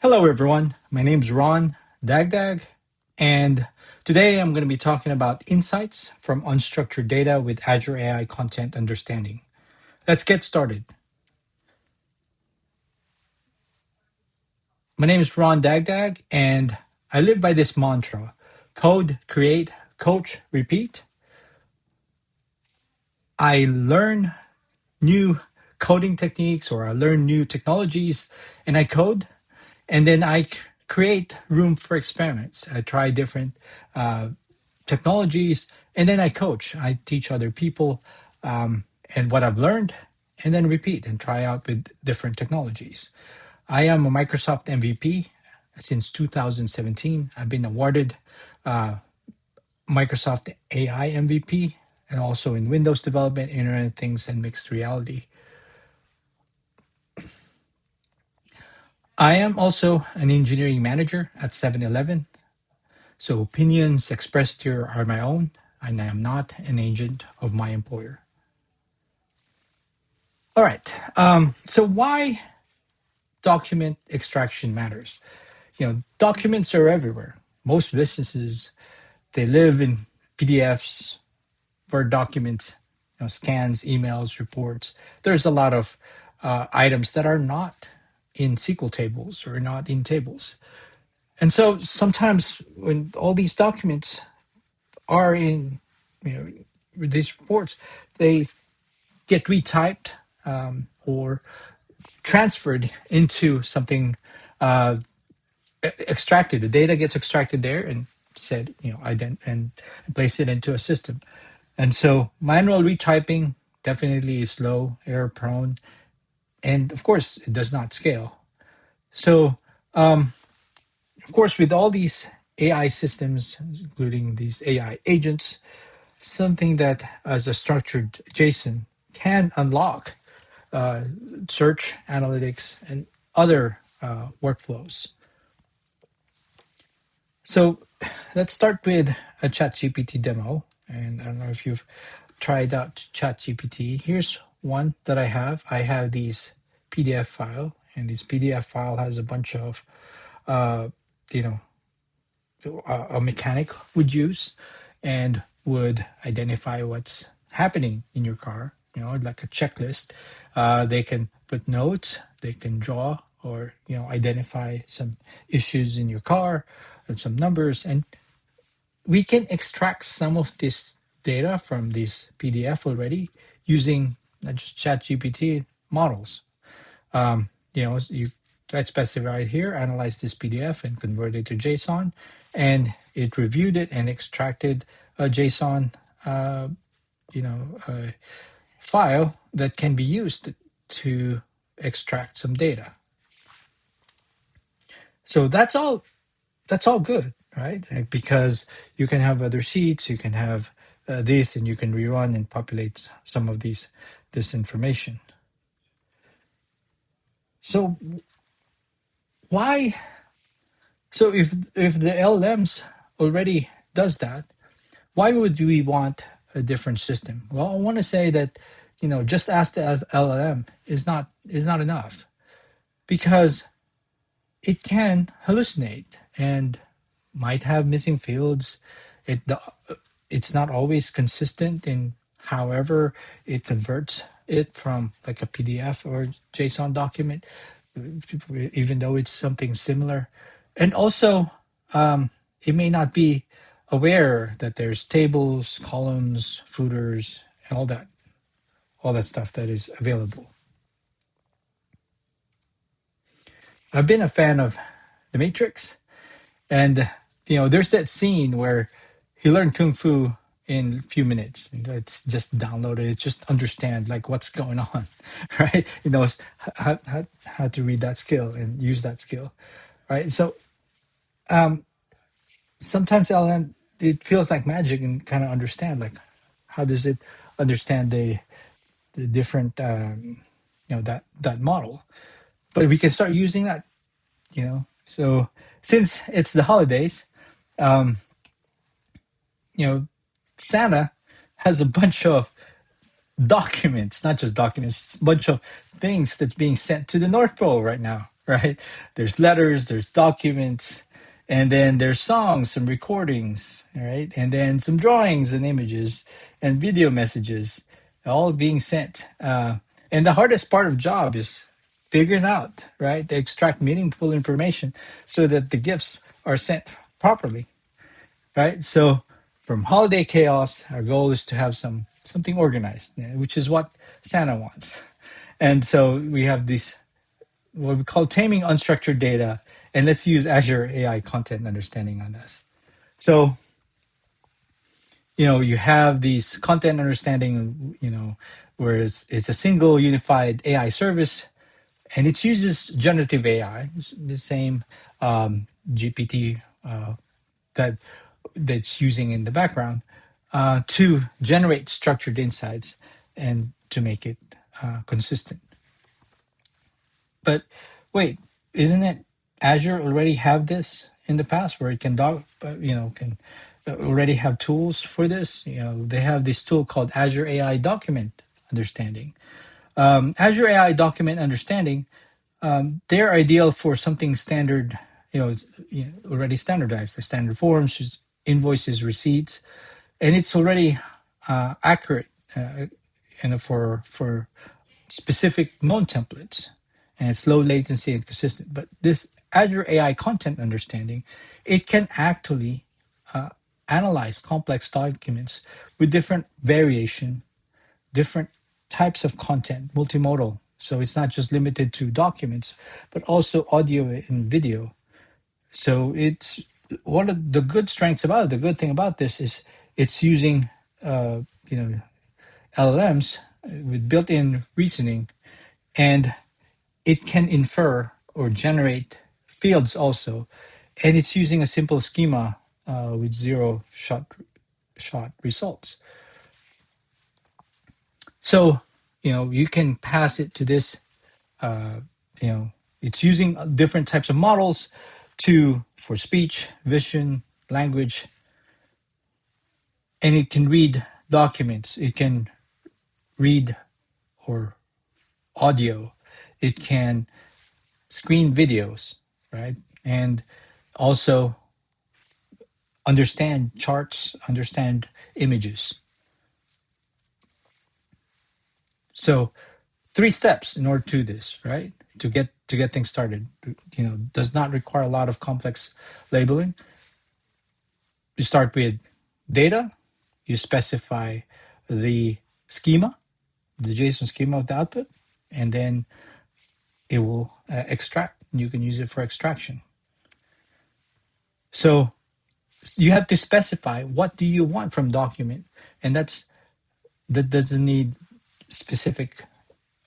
Hello, everyone. My name's Ron Dagdag, and today I'm going to be talking about insights from unstructured data with Azure AI Content Understanding. Let's get started. My name is Ron Dagdag, and I live by this mantra: code, create, coach, repeat. I learn new coding techniques or I learn new technologies and I code, and then I create room for experiments. I try different technologies, and then I coach. I teach other people and what I've learned, and then repeat and try out with different technologies. I am a Microsoft MVP since 2017. I've been awarded Microsoft AI MVP and also in Windows development, Internet of Things, and mixed reality. I am also an engineering manager at 7-Eleven. So opinions expressed here are my own, and I am not an agent of my employer. All right. So why document extraction matters? Documents are everywhere. Most businesses, they live in PDFs, Word documents, scans, emails, reports. There's a lot of items that are not in SQL tables or not in tables. And so sometimes when all these documents are in these reports, they get retyped or transferred into something extracted. The data gets extracted there and said, and place it into a system. And so manual retyping definitely is slow, error prone, and of course it does not scale. So of course, with all these AI systems, including these AI agents, something that as a structured JSON can unlock search, analytics, and other workflows. So let's start with a ChatGPT demo. And I don't know if you've tried out ChatGPT. Here's one that I have. I have these PDF file, and this PDF file has a bunch of, a mechanic would use and would identify what's happening in your car, like a checklist. They can put notes, they can draw or, identify some issues in your car and some numbers. And we can extract some of this data from this PDF already using not just ChatGPT models. You I specified here, analyze this PDF and convert it to JSON, and it reviewed it and extracted a JSON, file that can be used to extract some data. So that's all good, right? Because you can have other sheets, you can have this, and you can rerun and populate some of this information. So why? So if the LLMs already does that, why would we want a different system? Well, I want to say that just ask the LLM is not enough, because it can hallucinate and might have missing fields. It's not always consistent in however it converts it from like a PDF or JSON document, even though it's something similar. And also, it may not be aware that there's tables, columns, footers, and all that stuff that is available. I've been a fan of The Matrix, and there's that scene where he learned kung fu in a few minutes. It's just downloaded. It just understand like what's going on, right? He knows how to read that skill and use that skill, right? So sometimes LLM, it feels like magic and kind of understand like how does it understand the different that model. But we can start using that, So since it's the holidays, Santa has a bunch of documents, not just documents, it's a bunch of things that's being sent to the North Pole right now. right? There's letters, there's documents, and then there's songs and recordings, right? And then some drawings and images and video messages all being sent. And the hardest part of job is figuring out, right? To extract meaningful information so that the gifts are sent properly, right? So from holiday chaos, our goal is to have something organized, which is what Santa wants. And so we have this what we call taming unstructured data, and let's use Azure AI Content Understanding on this. So you have these content understanding, where it's a single unified AI service, and it uses generative AI, the same GPT that that's using in the background to generate structured insights and to make it consistent. But wait, isn't it Azure already have this in the past where it can can already have tools for this? They have this tool called Azure AI Document Understanding. Azure AI Document Understanding, they're ideal for something standard, already standardized, the standard forms, invoices, receipts, and it's already accurate, for specific known templates, and it's low latency and consistent. But this Azure AI Content Understanding, it can actually analyze complex documents with different variation, different types of content, multimodal. So it's not just limited to documents, but also audio and video. So it's one of the good strengths about it. The good thing about this is it's using, LLMs with built-in reasoning, and it can infer or generate fields also, and it's using a simple schema with zero shot results. So you can pass it to this. It's using different types of models for speech, vision, language, and it can read documents. It can read or audio. It can screen videos, right? And also understand charts, understand images. So 3 steps in order to this, right? To get things started, does not require a lot of complex labeling. You start with data, you specify the schema, the JSON schema of the output, and then it will extract. You can use it for extraction. So you have to specify what do you want from document, and that doesn't need specific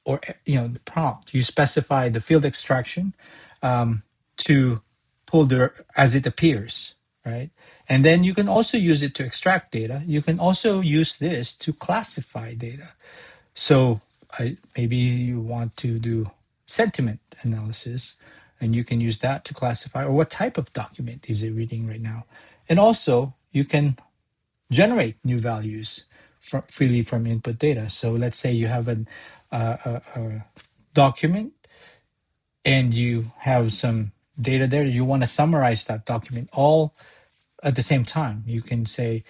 or the prompt. You specify the field extraction to pull the as it appears, right? And then you can also use it to extract data. You can also use this to classify data. So maybe you want to do sentiment analysis, and you can use that to classify, or what type of document is it reading right now. And also you can generate new values freely from input data. So let's say you have a document and you have some data there. You want to summarize that document all at the same time. You can say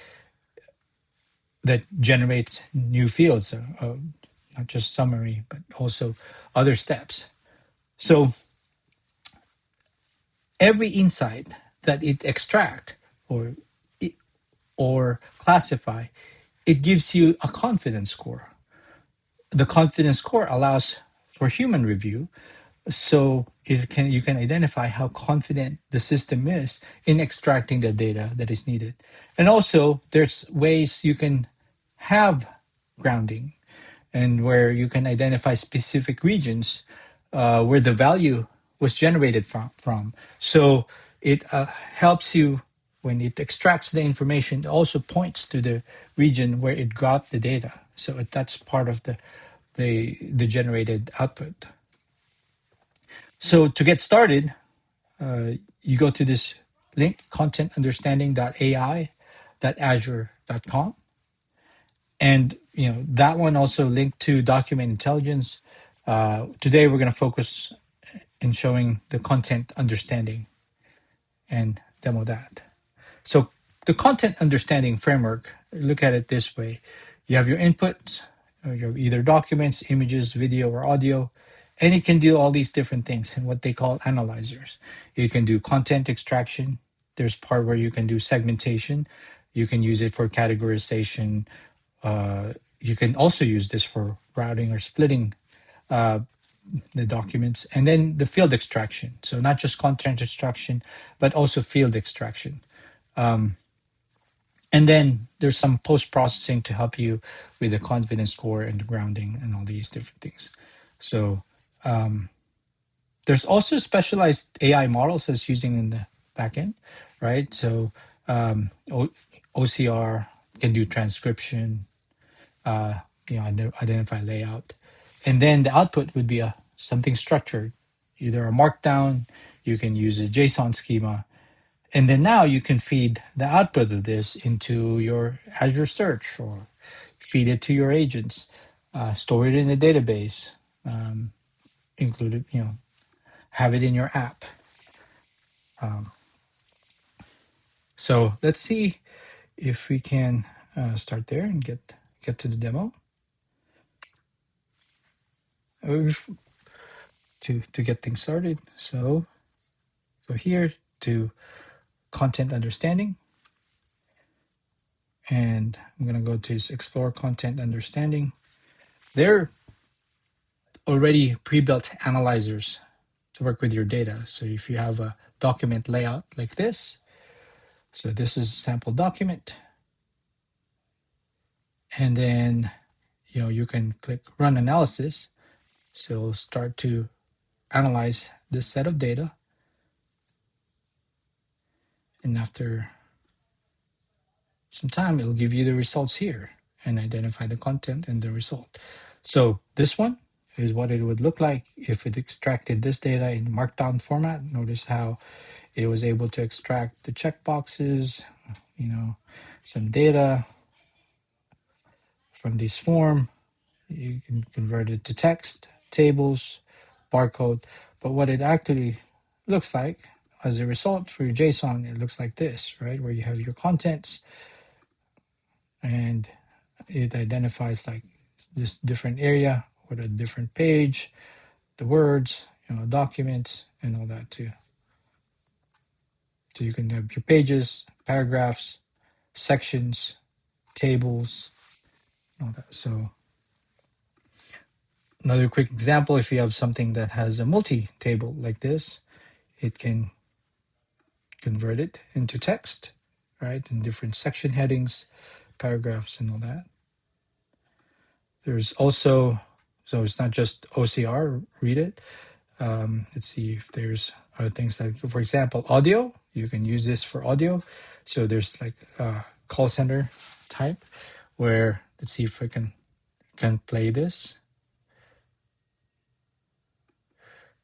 that generates new fields, not just summary, but also other steps. So every insight that it extract or classify, it gives you a confidence score. The confidence score allows for human review, so you can identify how confident the system is in extracting the data that is needed. And also there's ways you can have grounding, and where you can identify specific regions where the value was generated from. So it helps you when it extracts the information. It also points to the region where it got the data. So that's part of the generated output. So to get started, you go to this link, contentunderstanding.ai.azure.com. And that one also linked to document intelligence. Today we're going to focus in showing the content understanding and demo that. So the content understanding framework, look at it this way. You have your inputs, you have either documents, images, video, or audio, and it can do all these different things in what they call analyzers. You can do content extraction. There's part where you can do segmentation. You can use it for categorization. You can also use this for routing or splitting the documents. And then the field extraction. So not just content extraction, but also field extraction. And then there's some post processing to help you with the confidence score and the grounding and all these different things. So there's also specialized AI models that's using in the backend, right? So OCR can do transcription, identify layout, and then the output would be something structured, either a markdown. You can use a JSON schema, and then now you can feed the output of this into your Azure Search or feed it to your agents, store it in a database, include it, have it in your app. So let's see if we can start there and get to the demo. To get things started, so go here to content understanding, and I'm going to go to explore content understanding. They're already pre-built analyzers to work with your data. So if you have a document layout like this, so this is a sample document, and then you can click run analysis. So it'll start to analyze this set of data, and after some time it'll give you the results here and identify the content and the result. So this one is what it would look like if it extracted this data in markdown format. Notice how it was able to extract the checkboxes, some data from this form. You can convert it to text, tables, barcode. But what it actually looks like as a result for your JSON, it looks like this, right? Where you have your contents and it identifies like this different area with a different page, the words, documents, and all that too. So you can have your pages, paragraphs, sections, tables, all that. So another quick example, if you have something that has a multi-table like this, it can convert it into text, right? In different section headings, paragraphs, and all that. There's also, so it's not just OCR, read it. Let's see if there's other things like, for example, audio. You can use this for audio. So there's like a call center type where, let's see if I can play this.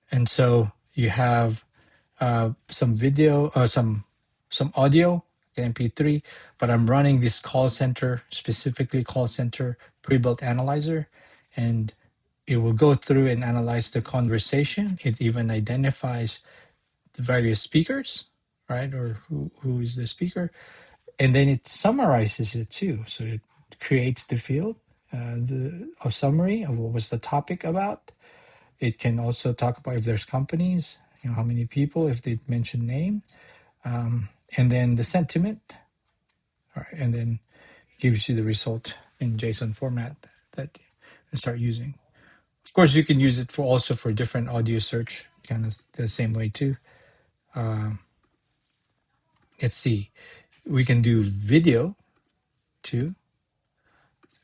And so you have some video, some audio, MP3, but I'm running this call center, specifically call center pre-built analyzer, and it will go through and analyze the conversation. It even identifies the various speakers, right? Or who is the speaker. And then it summarizes it too. So it creates the field of summary of what was the topic about. It can also talk about if there's companies, how many people, if they mention name, and then the sentiment, all right, and then gives you the result in JSON format that you start using. Of course, you can use it also for different audio search, kind of the same way too. Let's see, we can do video too.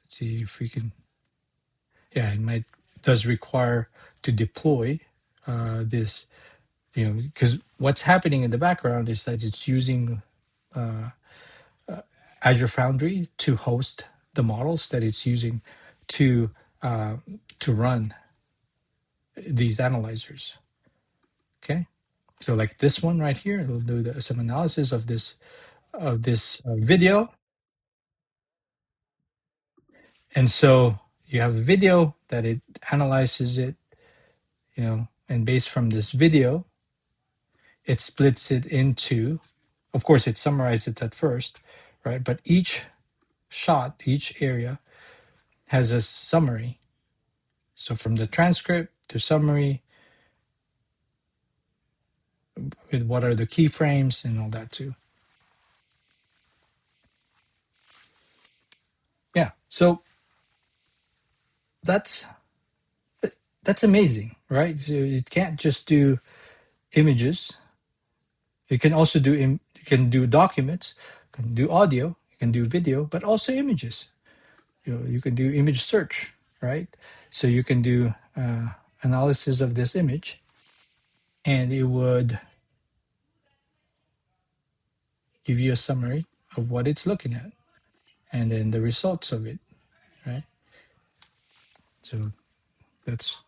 Let's see if we can. Yeah, does require to deploy this, because what's happening in the background is that it's using Azure Foundry to host the models that it's using to run these analyzers. Okay, so like this one right here, it'll do some analysis of this video, and so you have a video that it analyzes it, And based from this video, it splits it into, of course, it summarizes it at first, right? But each shot, each area has a summary. So from the transcript to summary, with what are the keyframes and all that too. Yeah. So that's amazing, right? So it can't just do images. It can also do you can do documents, you can do audio, you can do video, but also images. You can do image search, right? So you can do analysis of this image, and it would give you a summary of what it's looking at, and then the results of it, right? So that's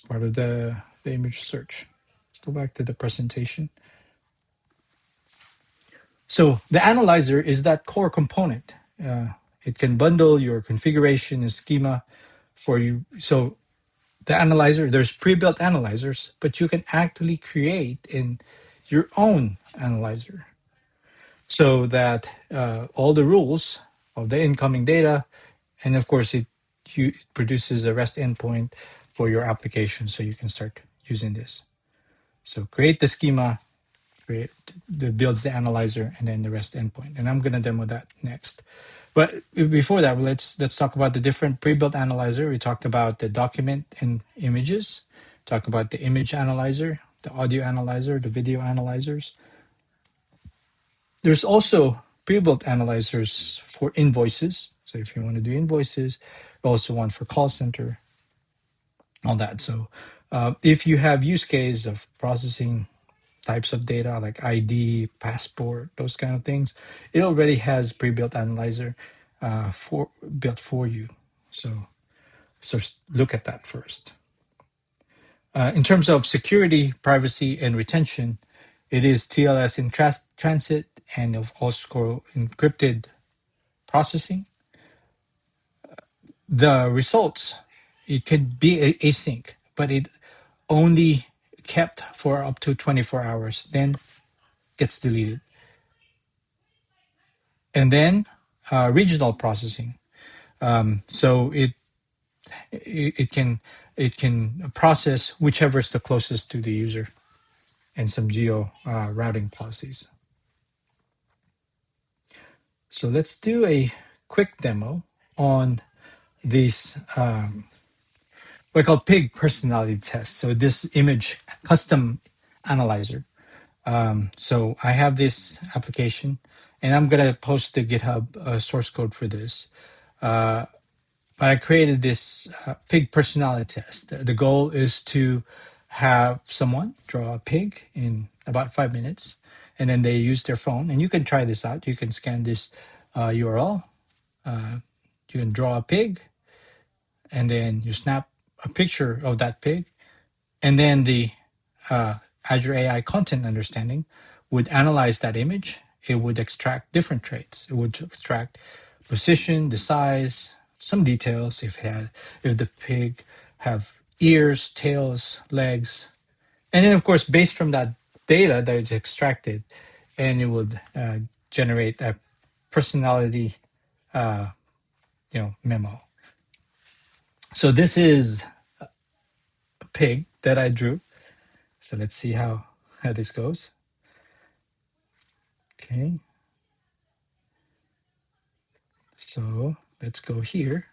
part of the image search. Let's go back to the presentation. So the analyzer is that core component. It can bundle your configuration and schema for you. So the analyzer, there's pre-built analyzers, but you can actually create in your own analyzer so that all the rules of the incoming data, and of course it produces a REST endpoint for your application, so you can start using this. So create the schema, create the builds the analyzer, and then the REST endpoint. And I'm going to demo that next. But before that, let's talk about the different pre-built analyzer. We talked about the document and images, talk about the image analyzer, the audio analyzer, the video analyzers. There's also pre-built analyzers for invoices. So if you want to do invoices, also one for call center, all that. So if you have use case of processing types of data like ID, passport, those kind of things, it already has pre-built analyzer for built for you. So look at that first. In terms of security, privacy, and retention, it is TLS in transit and of course encrypted processing. The results, it could be async, but it only kept for up to 24 hours, then gets deleted. And then regional processing. So it can process whichever is the closest to the user, and some geo routing policies. So let's do a quick demo on these what I call pig personality tests. So this image custom analyzer. So I have this application, and I'm gonna post the GitHub source code for this. But I created this pig personality test. The goal is to have someone draw a pig in about 5 minutes, and then they use their phone. And you can try this out. You can scan this URL. You can draw a pig, and then you snap a picture of that pig, and then the Azure AI Content Understanding would analyze that image. It would extract different traits. It would extract position, the size, some details. If the pig have ears, tails, legs, and then of course based from that data that is extracted, and it would generate a personality, memo. So this is a pig that I drew. So let's see how this goes. Okay. So let's go here,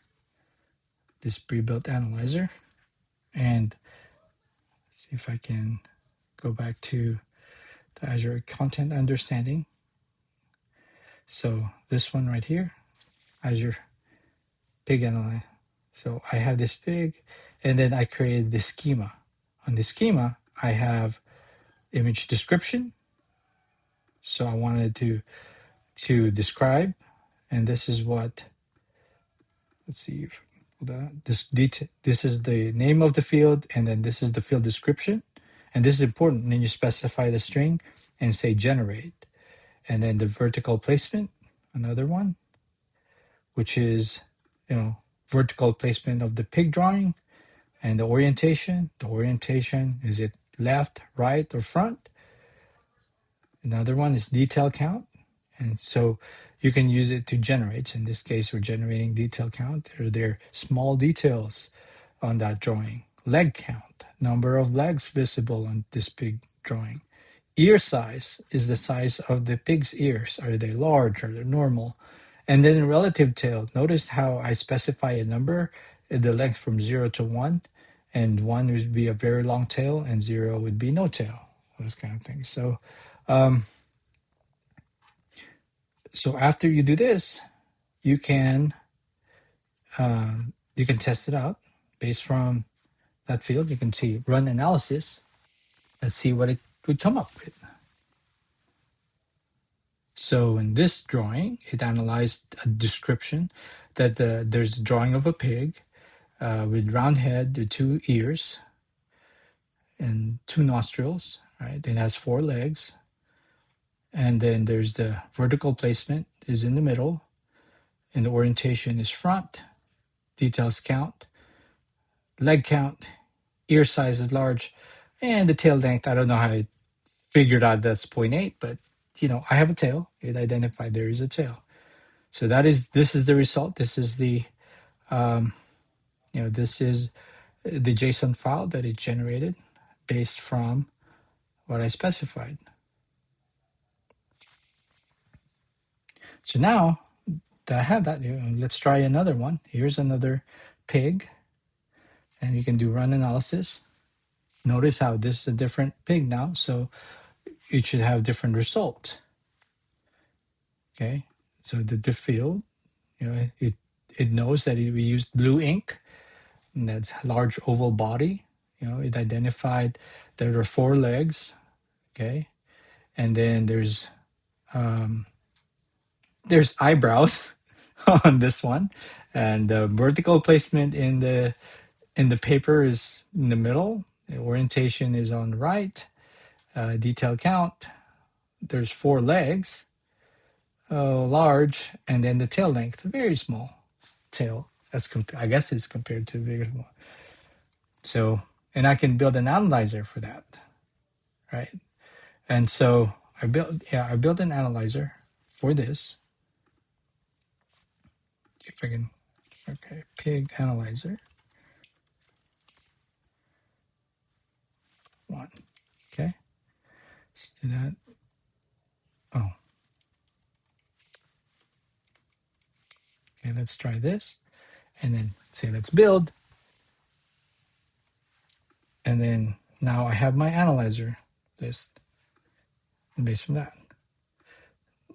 this pre-built analyzer, and see if I can go back to the Azure Content Understanding. So this one right here, Azure Pig Analyzer. So I have this pig, and then I created this schema. On the schema, I have image description. So I wanted to describe, and this is what, let's see, this is the name of the field, and then this is the field description, and this is important. And then you specify the string and say generate, and then the vertical placement, another one, which is vertical placement of the pig drawing, And the orientation, is it left, right, or front? Another one is detail count. And so you can use it to generate. In this case, we're generating detail count. Are there small details on that drawing? Leg count, number of legs visible on this big drawing. Ear size is the size of the pig's ears. Are they large? Are they normal? And then relative tail, notice how I specify a number, the length from 0 to 1, and 1 would be a very long tail, and 0 would be no tail, those kind of things. Um, so after you do this, you can test it out based from that field. You can see run analysis. Let's see what it would come up with. So in this drawing, it analyzed a description that there's a drawing of a pig with round head, the 2 ears, and 2 nostrils, right? It has 4 legs. And then there's the vertical placement is in the middle, and the orientation is front, details count, leg count, ear size is large, and the tail length, I don't know how I figured out that's zero point 0.8, but I have a tail. It identified there is a tail. So this is the result. This is the this is the JSON file that it generated based from what I specified. So now that I have that, let's try another one. Here's another pig, and you can do run analysis. Notice how this is a different pig now, so it should have different results. Okay, so the field, it knows that we used blue ink, and that's large oval body. It identified there are 4 legs. Okay, and then there's eyebrows on this one, and the vertical placement in the paper is in the middle. The orientation is on the right. Detail count, there's 4 legs, large, and then the tail length, very small tail. I guess it's compared to the bigger one. So, and I can build an analyzer for that, right? And so I built an analyzer for this. If I can, okay, pig analyzer 1. Okay, let's do that. Oh, okay, let's try this, and then say let's build, and then now I have my analyzer list based on that.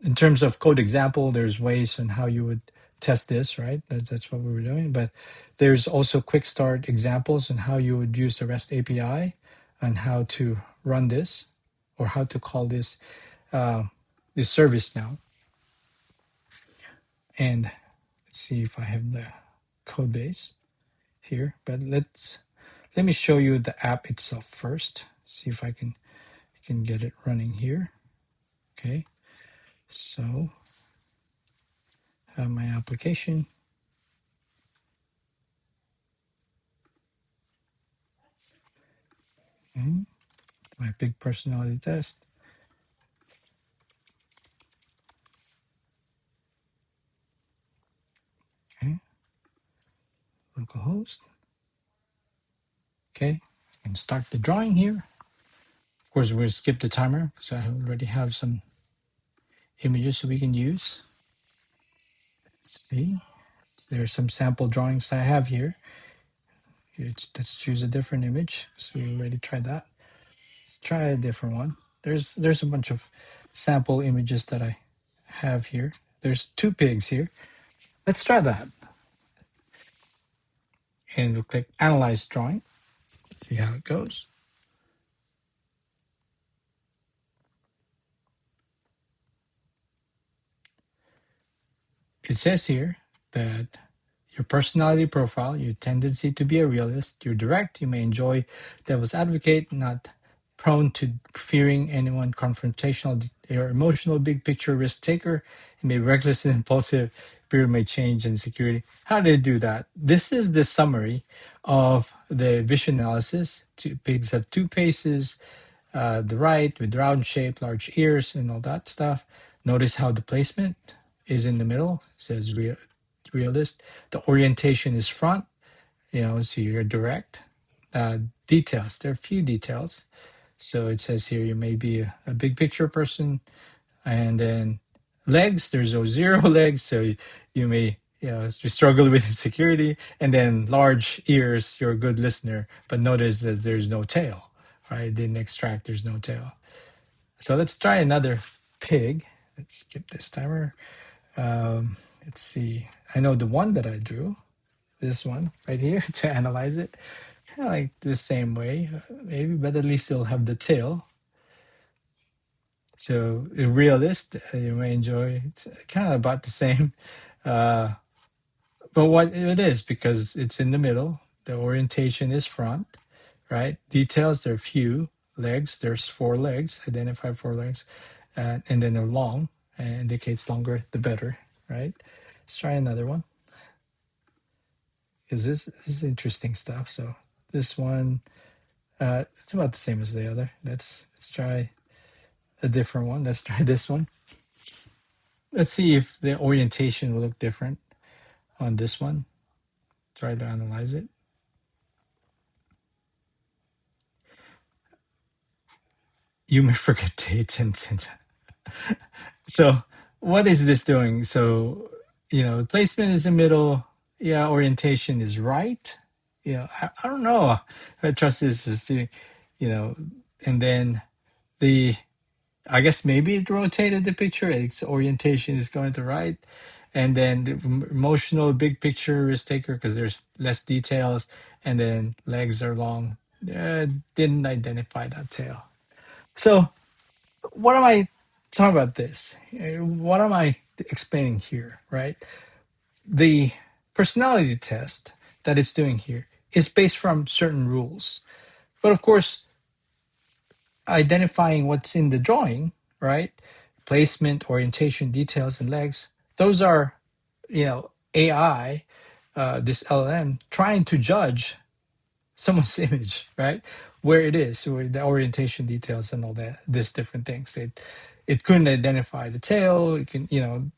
In terms of code example, there's ways on how you would test this, right? That's what we were doing. But there's also quick start examples on how you would use the REST API and how to run this or how to call this service now. And let's see if I have the code base here. But let me show you the app itself first. See if I can get it running here. Okay. So have my application. Okay. My big personality test. Okay. Localhost. Okay. And start the drawing here. Of course, we'll skip the timer because I already have some images that we can use. Let's see. There's some sample drawings I have here. Let's choose a different image. So we already tried that. Let's try a different one. There's a bunch of sample images that I have here. There's 2 pigs here. Let's try that. And we'll click Analyze Drawing. See how it goes. It says here that your personality profile, your tendency to be a realist, you're direct, you may enjoy devil's advocate, not prone to fearing anyone, confrontational, you're emotional, big picture risk taker, you may be reckless and impulsive, period may change in security. How do they do that? This is the summary of the vision analysis. Pigs have two faces, the right with round shape, large ears, and all that stuff. Notice how the placement is in the middle. It says realist. The orientation is front. So you're direct. Details. There are a few details. So it says here you may be a big picture person, and then legs. There's no zero legs, so you may you struggle with insecurity. And then large ears. You're a good listener, but notice that there's no tail. Right? Didn't extract. There's no tail. So let's try another pig. Let's skip this timer. Let's see. I know the one that I drew. This one right here to analyze it. Kind of like the same way, maybe, but at least it'll have the tail. So a realist, you may enjoy. It's kind of about the same, uh, but what it is because it's in the middle. The orientation is front, right? Details there are few legs. There's four legs. Identify four legs, and then they're long. And indicates longer, the better, right? Let's try another one because this is interesting stuff. So this one, it's about the same as the other. Let's try a different one. Let's try this one. Let's see if the orientation will look different on this one. Try to analyze it. You may forget dates and so what is this doing? So placement is in the middle. Yeah, orientation is right. I don't know. I trust this is the and then the I guess maybe it rotated the picture. Its orientation is going to right. And then the emotional big picture risk taker because there's less details. And then legs are long. Didn't identify that tail. So what am I talking about this? What am I explaining here, right? The personality test that it's doing here is based from certain rules. But of course, identifying what's in the drawing, right? Placement, orientation, details, and legs. Those are, AI, this LLM, trying to judge someone's image, right? Where it is, where the orientation details and all that, these different things. It couldn't identify the tail. It can,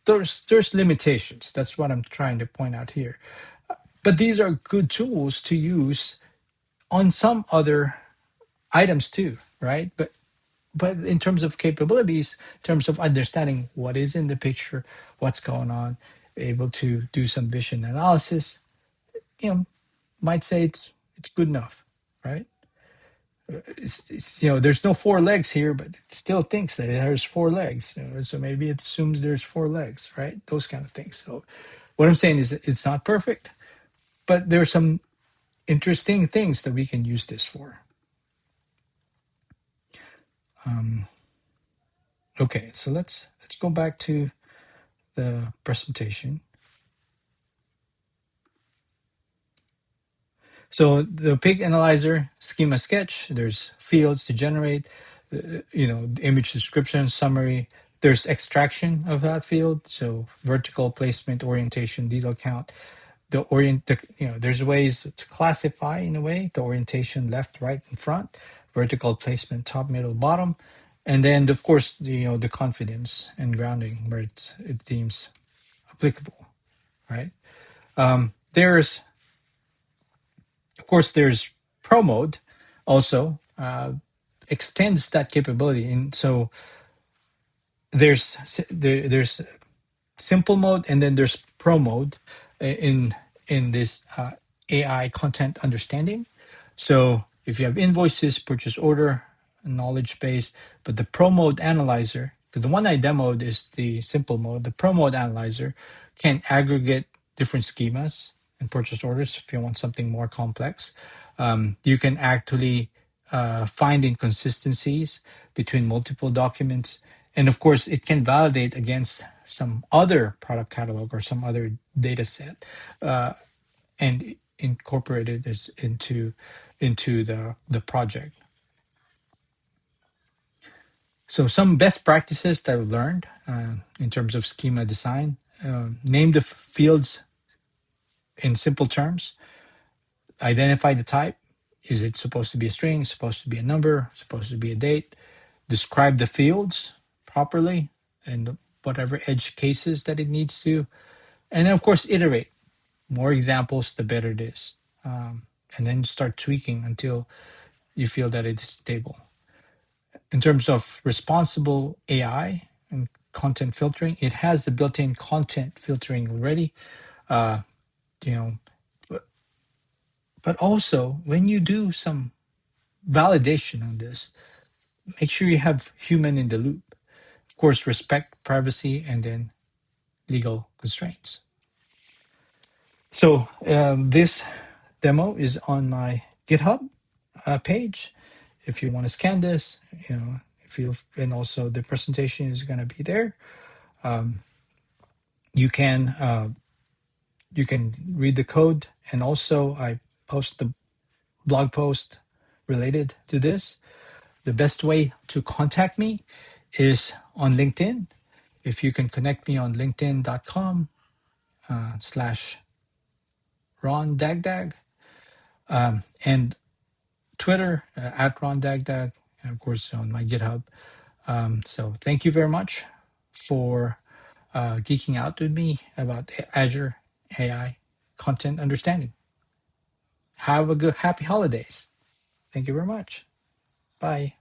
there's limitations. That's what I'm trying to point out here. But these are good tools to use on some other items too, right? But in terms of capabilities, in terms of understanding what is in the picture, what's going on, able to do some vision analysis, you know, might say it's good enough, right? There's no four legs here, but it still thinks that it has four legs. So maybe it assumes there's four legs, right? Those kind of things. So what I'm saying is it's not perfect, but there are some interesting things that we can use this for. Okay, so let's go back to the presentation. So the pig analyzer schema sketch, there's fields to generate, image description, summary. There's extraction of that field. So vertical placement, orientation, detail count. There's ways to classify in a way the orientation left, right, and front, vertical placement, top, middle, bottom, and then of course the confidence and grounding where it deems applicable, right? There's Of course, there's Pro mode also extends that capability. And so there's simple mode and then there's Pro mode in this AI content understanding. So if you have invoices, purchase order, knowledge base, but the Pro mode analyzer, the one I demoed is the simple mode. The Pro mode analyzer can aggregate different schemas and purchase orders if you want something more complex. You can actually find inconsistencies between multiple documents. And of course, it can validate against some other product catalog or some other data set and incorporate this into the project. So some best practices that I've learned in terms of schema design. name the fields in simple terms, identify the type. Is it supposed to be a string, supposed to be a number, supposed to be a date? Describe the fields properly and whatever edge cases that it needs to. And then, of course, iterate. More examples, the better it is. And then start tweaking until you feel that it's stable. In terms of responsible AI and content filtering, it has the built-in content filtering already. Uh, you know, but also when you do some validation on this, make sure you have human in the loop. Of course, respect privacy and then legal constraints. So this demo is on my GitHub page. If you want to scan this, if you and also the presentation is going to be there. You can read the code, and also I post the blog post related to this. The best way to contact me is on LinkedIn. If you can connect me on linkedin.com slash Ron Dagdag, and Twitter at Ron Dagdag, and of course on my GitHub. So thank you very much for geeking out with me about Azure AI Content Understanding. Have a good, happy holidays. Thank you very much. Bye.